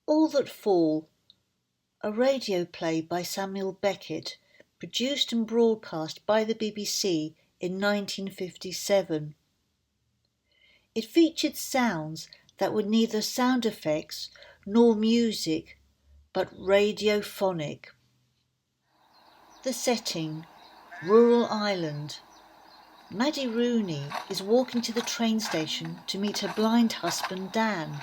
All That Fall, a radio play by Samuel Beckett, produced and broadcast by the BBC in 1957. It featured sounds that were neither sound effects nor music, but radiophonic. The setting, rural Ireland. Maddie Rooney is walking to the train station to meet her blind husband Dan.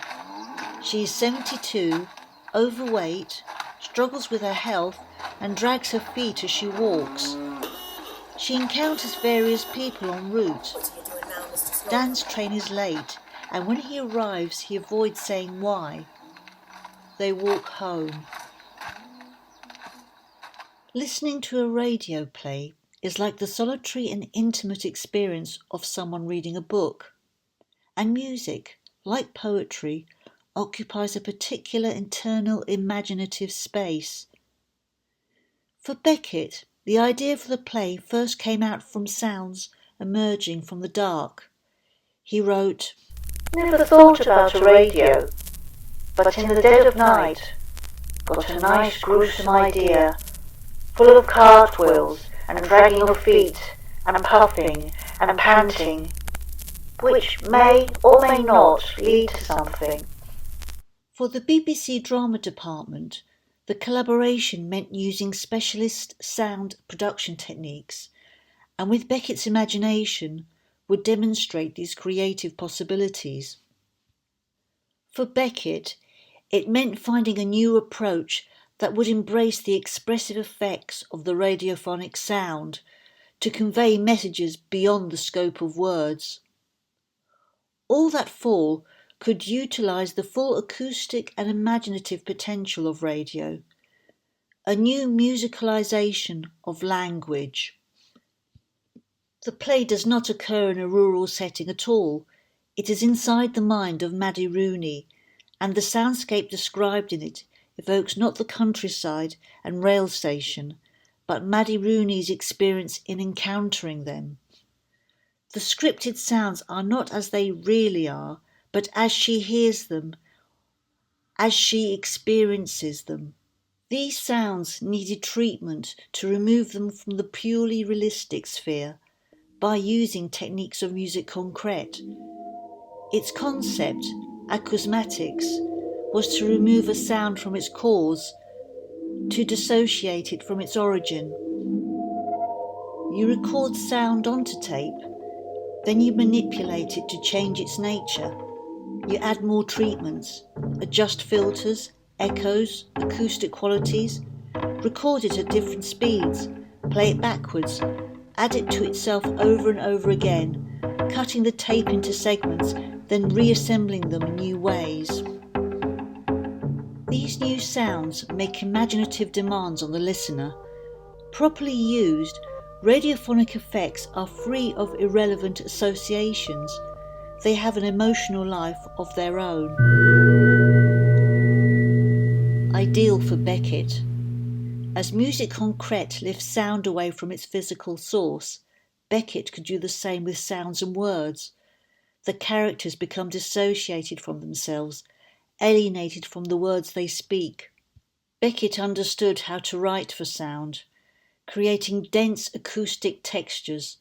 She is 72, overweight, struggles with her health and drags her feet as she walks. She encounters various people en route. Dan's train is late, and when he arrives he avoids saying why. They walk home. Listening to a radio play is like the solitary and intimate experience of someone reading a book. And music, like poetry, occupies a particular internal imaginative space. For Beckett, the idea for the play first came out from sounds emerging from the dark. He wrote, "Never thought about a radio, but in the dead of night, got a nice gruesome idea, full of cartwheels and dragging of feet and puffing and panting, which may or may not lead to something." For the BBC Drama Department, the collaboration meant using specialist sound production techniques, and with Beckett's imagination would demonstrate these creative possibilities. For Beckett, it meant finding a new approach that would embrace the expressive effects of the radiophonic sound to convey messages beyond the scope of words. All That Fall could utilise the full acoustic and imaginative potential of radio, a new musicalisation of language. The play does not occur in a rural setting at all. It is inside the mind of Maddie Rooney, and the soundscape described in it evokes not the countryside and rail station, but Maddie Rooney's experience in encountering them. The scripted sounds are not as they really are, but as she hears them, as she experiences them. These sounds needed treatment to remove them from the purely realistic sphere by using techniques of musique concrète. Its concept, acousmatics, was to remove a sound from its cause, to dissociate it from its origin. You record sound onto tape, then you manipulate it to change its nature. You add more treatments, adjust filters, echoes, acoustic qualities, record it at different speeds, play it backwards, add it to itself over and over again, cutting the tape into segments, then reassembling them in new ways. These new sounds make imaginative demands on the listener. Properly used, radiophonic effects are free of irrelevant associations. They have an emotional life of their own. Ideal for Beckett. As musique concrète lifts sound away from its physical source, Beckett could do the same with sounds and words. The characters become dissociated from themselves, alienated from the words they speak. Beckett understood how to write for sound, creating dense acoustic textures.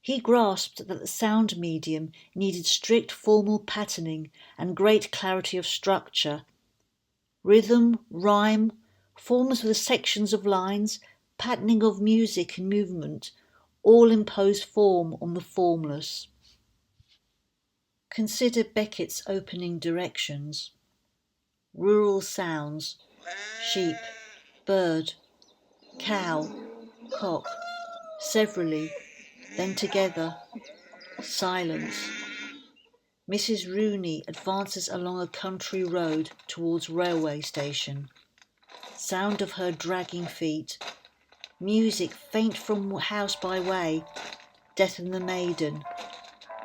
He grasped that the sound medium needed strict formal patterning and great clarity of structure. Rhythm, rhyme, forms with sections of lines, patterning of music and movement, all impose form on the formless. Consider Beckett's opening directions. Rural sounds, sheep, bird, cow, cock, severally, then together, silence. Mrs. Rooney advances along a country road towards railway station. Sound of her dragging feet. Music faint from house by way. Death and the maiden.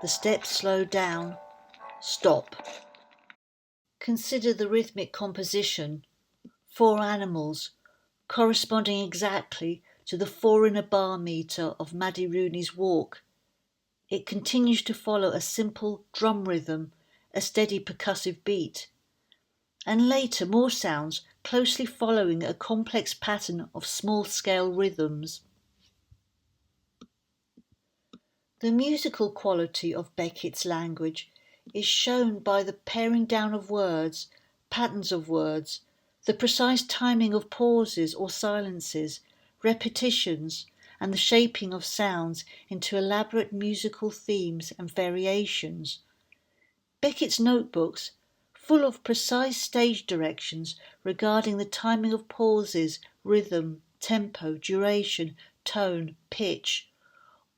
The steps slow down. Stop. Consider the rhythmic composition. 4 animals, corresponding exactly to the 4 in a bar meter of Maddie Rooney's walk. It continues to follow a simple drum rhythm, a steady percussive beat. and later more sounds closely following a complex pattern of small-scale rhythms. The musical quality of Beckett's language is shown by the paring down of words, patterns of words, the precise timing of pauses or silences, repetitions, and the shaping of sounds into elaborate musical themes and variations. Beckett's notebooks, full of precise stage directions regarding the timing of pauses, rhythm, tempo, duration, tone, pitch,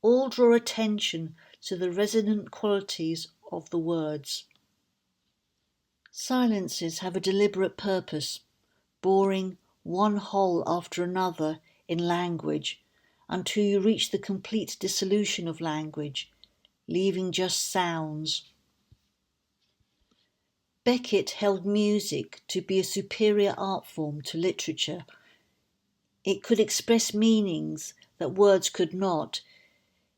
all draw attention to the resonant qualities of the words. Silences have a deliberate purpose, boring one whole after another in language until you reach the complete dissolution of language, leaving just sounds. Beckett held music to be a superior art form to literature. It could express meanings that words could not.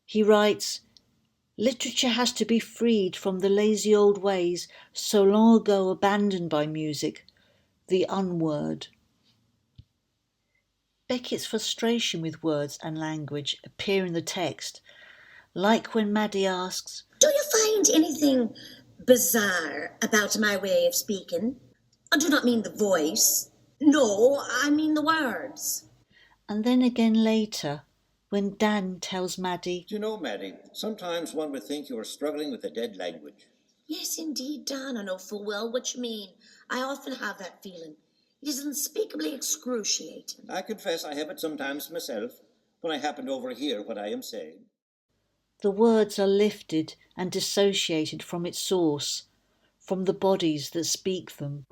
He writes, "Literature has to be freed from the lazy old ways so long ago abandoned by music, the unword." Beckett's frustration with words and language appear in the text, like when Maddie asks, "Do you find anything bizarre about my way of speaking? I do not mean the voice. No, I mean the words." and then again later, when Dan tells Maddie, "Do you know, Maddie, sometimes one would think you were struggling with a dead language." "Yes, indeed, Dan, I know full well what you mean. I often have that feeling. It is unspeakably excruciating." "I confess I have it sometimes myself, when I happen to overhear what I am saying." the words are lifted and dissociated from its source, from the bodies that speak them.